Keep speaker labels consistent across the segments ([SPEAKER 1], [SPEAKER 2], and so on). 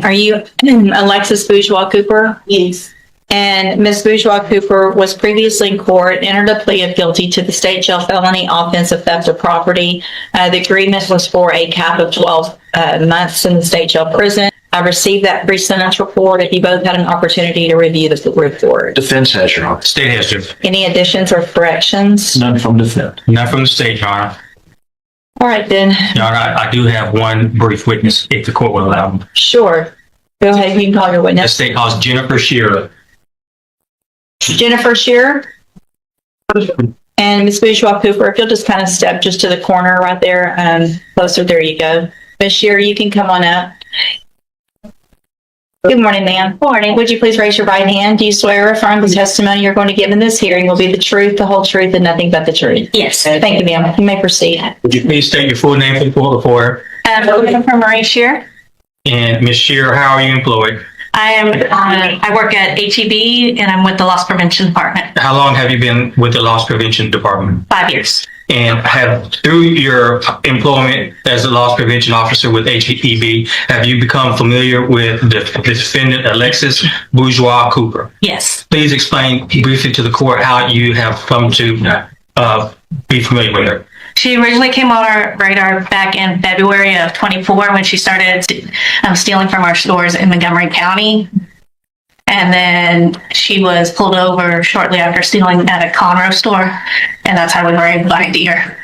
[SPEAKER 1] Are you Alexis Bourgeois Cooper?
[SPEAKER 2] Yes.
[SPEAKER 1] And Ms. Bourgeois Cooper was previously in court, entered a plea of guilty to the state jail felony offense of theft of property. The agreement was for a cap of 12 months in the state jail prison. I received that pre-sentence report. If you both had an opportunity to review the report.
[SPEAKER 3] Defense has, Your Honor.
[SPEAKER 4] State has, Your Honor.
[SPEAKER 1] Any additions or corrections?
[SPEAKER 3] None from defense.
[SPEAKER 4] Not from the state, Your Honor.
[SPEAKER 1] All right, then.
[SPEAKER 4] Your Honor, I do have one brief witness, if the court will allow me.
[SPEAKER 1] Sure. Go ahead. You can call your
[SPEAKER 4] The
[SPEAKER 1] witness.
[SPEAKER 4] state calls Jennifer Shearer.
[SPEAKER 1] Jennifer Shearer. And Ms. Bourgeois Cooper, if you'll just kind of step just to the corner right there, closer. There you go. Ms. Shearer, you can come on up. Good morning, ma'am. Morning. Would you please raise your right hand? Do you swear or affirm the testimony you're going to give in this hearing will be the truth, the whole truth, and nothing but the truth?
[SPEAKER 2] Yes.
[SPEAKER 1] Thank you, ma'am. You may proceed.
[SPEAKER 4] Would you please state your full name for the court reporter?
[SPEAKER 1] For Marie Shearer.
[SPEAKER 4] And Ms. Shearer, how are you employed?
[SPEAKER 2] I work at HEB and I'm with the Loss Prevention Department.
[SPEAKER 4] How long have you been with the Loss Prevention Department?
[SPEAKER 2] 5 years.
[SPEAKER 4] And through your employment as a loss prevention officer with HEB, have you become familiar with the defendant, Alexis Bourgeois Cooper?
[SPEAKER 2] Yes.
[SPEAKER 4] Please explain briefly to the court how you have come to be familiar with her.
[SPEAKER 2] She originally came on our radar back in February of 24 when she started stealing from our stores in Montgomery County. And then she was pulled over shortly after stealing at a Conroe store. And that's how we were able to ID her.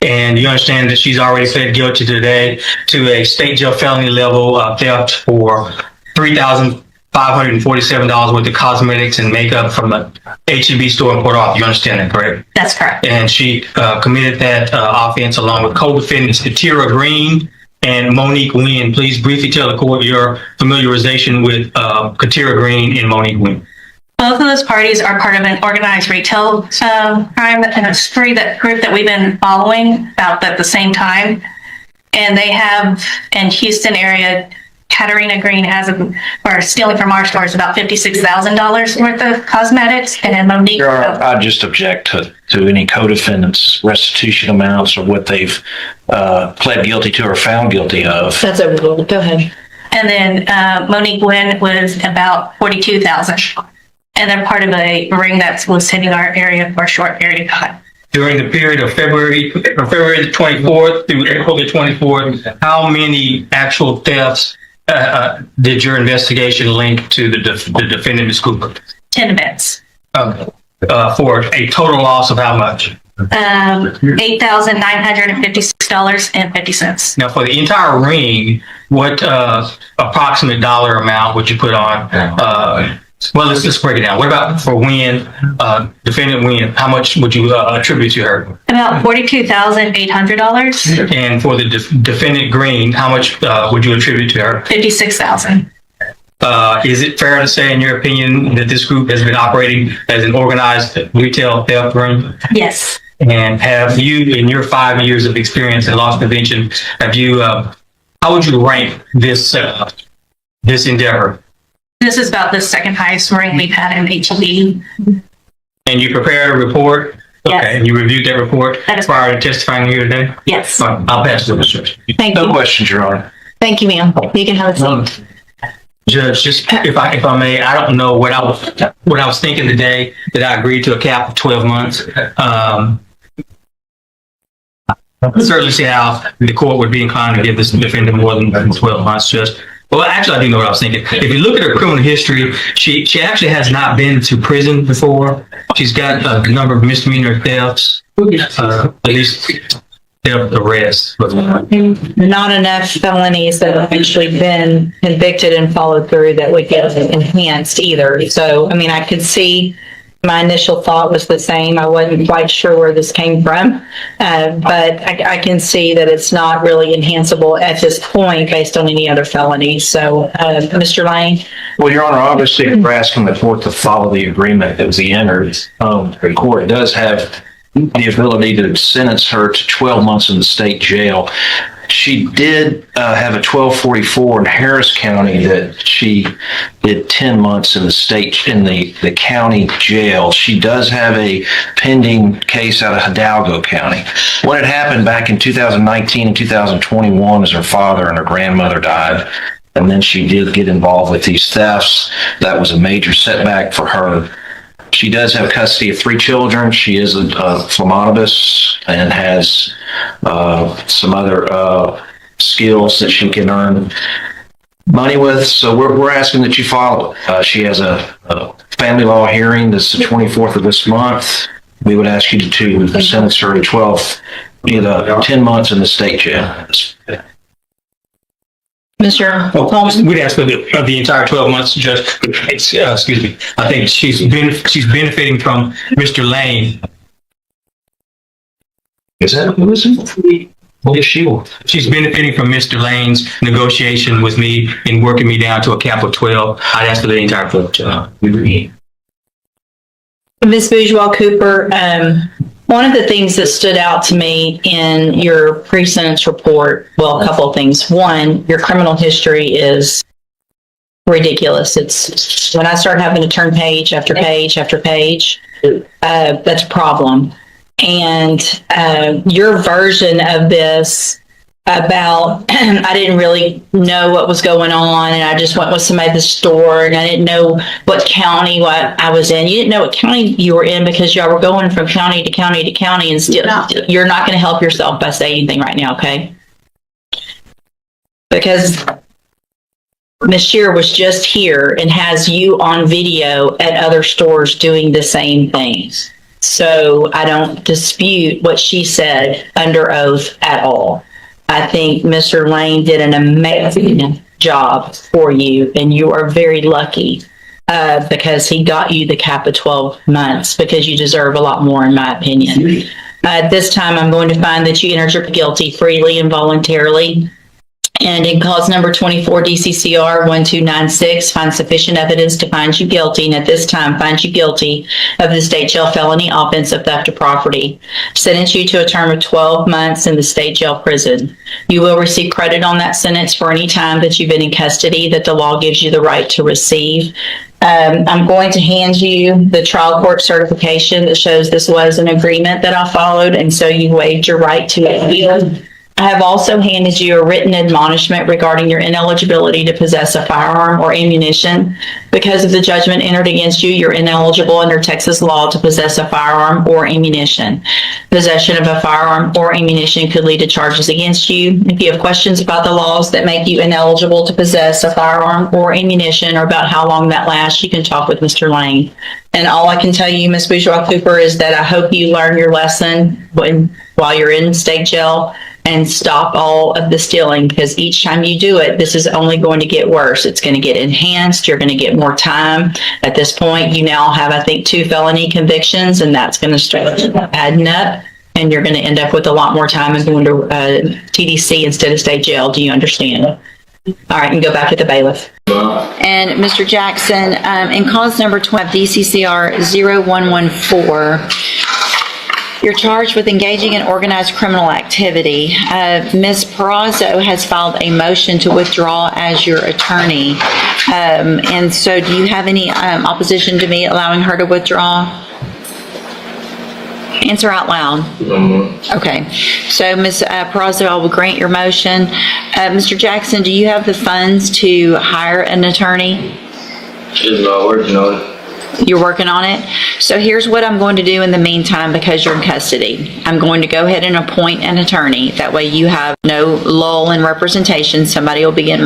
[SPEAKER 4] And you understand that she's already pled guilty today to a state jail felony level theft for $3,547 worth of cosmetics and makeup from a HEB store in Port Arthur. You understand that, correct?
[SPEAKER 2] That's correct.
[SPEAKER 4] And she committed that offense along with co-defendants Katira Green and Monique Wynn. Please briefly tell the court your familiarization with Katira Green and Monique Wynn.
[SPEAKER 2] Both of those parties are part of an organized retail crime and a spree group that we've been following about at the same time. And they have in Houston area, Katarina Green for stealing from our stores about $56,000 worth of cosmetics, and Monique.
[SPEAKER 3] Your Honor, I just object to any co-defendants' restitution amounts or what they've pled guilty to or found guilty of.
[SPEAKER 1] That's overruled. Go ahead.
[SPEAKER 2] And then Monique Wynn was about $42,000, and they're part of a ring that was hitting our area for a short period of time.
[SPEAKER 4] During the period of February the 24th through April the 24th, how many actual thefts did your investigation link to the defendant, Ms. Cooper?
[SPEAKER 2] 10 events.
[SPEAKER 4] For a total loss of how much?
[SPEAKER 2] $8,956.50.
[SPEAKER 4] Now, for the entire ring, what approximate dollar amount would you put on? Well, let's just break it down. What about for Wynn, defendant Wynn? How much would you attribute to her?
[SPEAKER 2] About $42,800.
[SPEAKER 4] And for the defendant Green, how much would you attribute to her?
[SPEAKER 2] $56,000.
[SPEAKER 4] Is it fair to say, in your opinion, that this group has been operating as an organized retail theft ring?
[SPEAKER 2] Yes.
[SPEAKER 4] And have you, in your 5 years of experience in loss prevention, have you? How would you rank this endeavor?
[SPEAKER 2] This is about the second highest ring we've had in HEB.
[SPEAKER 4] And you prepared a report?
[SPEAKER 2] Yes.
[SPEAKER 4] Okay, and you reviewed that report
[SPEAKER 2] That is
[SPEAKER 4] prior to testifying here today?
[SPEAKER 2] Yes.
[SPEAKER 4] Fine, I'll pass the instruction.
[SPEAKER 1] Thank
[SPEAKER 3] No
[SPEAKER 1] you.
[SPEAKER 3] questions, Your Honor.
[SPEAKER 1] Thank you, ma'am. You can have a seat.
[SPEAKER 4] Judge, just if I may, I don't know what I was thinking today that I agreed to a cap of 12 months. I certainly see how the court would be inclined to give this defendant more than 12 months, Judge. Well, actually, I do know what I was thinking. If you look at her criminal history, she actually has not been to prison before. She's got a number of misdemeanor thefts, at least theft arrests.
[SPEAKER 1] Not enough felonies that have actually been convicted and followed through that would get enhanced either. So, I mean, I could see my initial thought was the same. I wasn't quite sure where this came from, but I can see that it's not really enhanceable at this point based on any other felonies. So, Mr. Lane?
[SPEAKER 3] Well, Your Honor, obviously, we're asking the court to follow the agreement that was entered. The court does have the ability to sentence her to 12 months in the state jail. She did have a 1244 in Harris County that she did 10 months in the state, in the county jail. She does have a pending case out of Hidalgo County. What had happened back in 2019 and 2021 is her father and her grandmother died. And then she did get involved with these thefts. That was a major setback for her. She does have custody of 3 children. She is a phlebotomist and has some other skills that she can earn money with. So we're asking that you follow it. She has a family law hearing. This is the 24th of this month. We would ask you to sentence her to 10 months in the state jail.
[SPEAKER 1] Mr. Coleman?
[SPEAKER 4] We'd ask for the entire 12 months, Judge. Excuse me. I think she's benefiting from Mr. Lane.
[SPEAKER 3] Is that who is it? Yes, she will.
[SPEAKER 4] She's benefiting from Mr. Lane's negotiation with me in working me down to a cap of 12. I'd ask for the entire 12, Judge.
[SPEAKER 1] Ms. Bourgeois Cooper, one of the things that stood out to me in your pre-sentence report, well, a couple of things. One, your criminal history is ridiculous. It's when I start having to turn page after page after page, that's a problem. And your version of this about I didn't really know what was going on, and I just went with somebody at the store, and I didn't know what county what I was in. You didn't know what county you were in because y'all were going from county to county to county, and still you're not going to help yourself by saying anything right now, okay? Because Ms. Shear was just here and has you on video at other stores doing the same things. So I don't dispute what she said under oath at all. I think Mr. Lane did an amazing job for you, and you are very lucky because he got you the cap of 12 months because you deserve a lot more, in my opinion. At this time, I'm going to find that you entered your guilty freely and voluntarily. And in cause number 24 DCCR 1296, find sufficient evidence to find you guilty, and at this time find you guilty of the state jail felony offense of theft of property. Sentence you to a term of 12 months in the state jail prison. You will receive credit on that sentence for any time that you've been in custody that the law gives you the right to receive. I'm going to hand you the trial court certification that shows this was an agreement that I followed, and so you waived your right to appeal. I have also handed you a written admonishment regarding your ineligibility to possess a firearm or ammunition. Because of the judgment entered against you, you're ineligible under Texas law to possess a firearm or ammunition. Possession of a firearm or ammunition could lead to charges against you. If you have questions about the laws that make you ineligible to possess a firearm or ammunition, or about how long that lasts, you can talk with Mr. Lane. And all I can tell you, Ms. Bourgeois Cooper, is that I hope you learn your lesson while you're in state jail, and stop all of the stealing, because each time you do it, this is only going to get worse. It's going to get enhanced. You're going to get more time. At this point, you now have, I think, 2 felony convictions, and that's going to start adding up, and you're going to end up with a lot more time and going to TDC instead of state jail. Do you understand? All right, and go back to the bailiff. And Mr. Jackson, in cause number 12, DCCR 0114, you're charged with engaging in organized criminal activity. Ms. Perazo has filed a motion to withdraw as your attorney. And so do you have any opposition to me allowing her to withdraw? Answer out loud. Okay. So Ms. Perazo, I will grant your motion. Mr. Jackson, do you have the funds to hire an attorney?
[SPEAKER 5] Just working on it.
[SPEAKER 1] You're working on it? So here's what I'm going to do in the meantime, because you're in custody. I'm going to go ahead and appoint an attorney. That way you have no lull in representation. Somebody will begin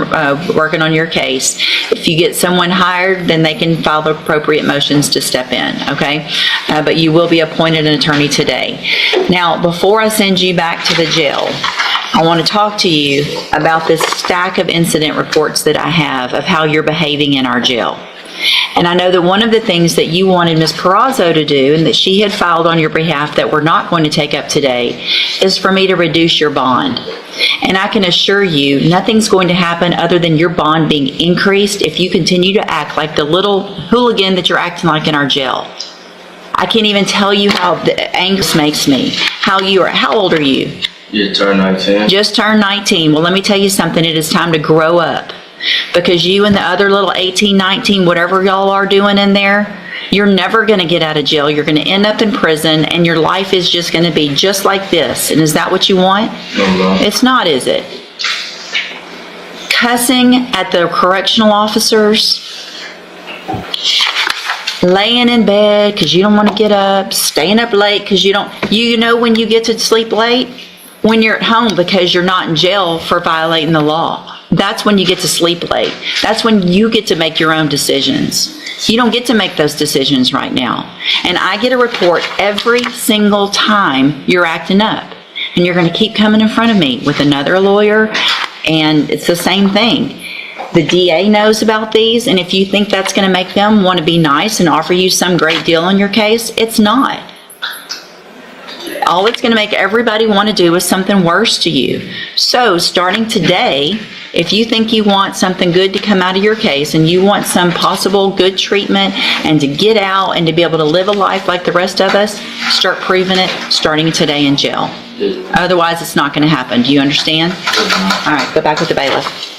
[SPEAKER 1] working on your case. If you get someone hired, then they can file the appropriate motions to step in, okay? But you will be appointed an attorney today. Now, before I send you back to the jail, I want to talk to you about this stack of incident reports that I have of how you're behaving in our jail. And I know that one of the things that you wanted Ms. Perazo to do, and that she had filed on your behalf that we're not going to take up today, is for me to reduce your bond. And I can assure you, nothing's going to happen other than your bond being increased if you continue to act like the little hooligan that you're acting like in our jail. I can't even tell you how the anger makes me. How old are you?
[SPEAKER 5] Just turned 19.
[SPEAKER 1] Just turned 19. Well, let me tell you something. It is time to grow up. Because you and the other little 18, 19, whatever y'all are doing in there, you're never going to get out of jail. You're going to end up in prison, and your life is just going to be just like this. And is that what you want?
[SPEAKER 5] No.
[SPEAKER 1] It's not, is it?
[SPEAKER 6] cussing at the correctional officers, laying in bed because you don't want to get up, staying up late because you know when you get to sleep late? When you're at home because you're not in jail for violating the law. That's when you get to sleep late. That's when you get to make your own decisions. You don't get to make those decisions right now. And I get a report every single time you're acting up. And you're going to keep coming in front of me with another lawyer, and it's the same thing. The DA knows about these, and if you think that's going to make them want to be nice and offer you some great deal on your case, it's not. All it's going to make everybody want to do is something worse to you. So starting today, if you think you want something good to come out of your case and you want some possible good treatment and to get out and to be able to live a life like the rest of us, start proving it starting today in jail. Otherwise, it's not going to happen. Do you understand? All right, go back with the bailiff.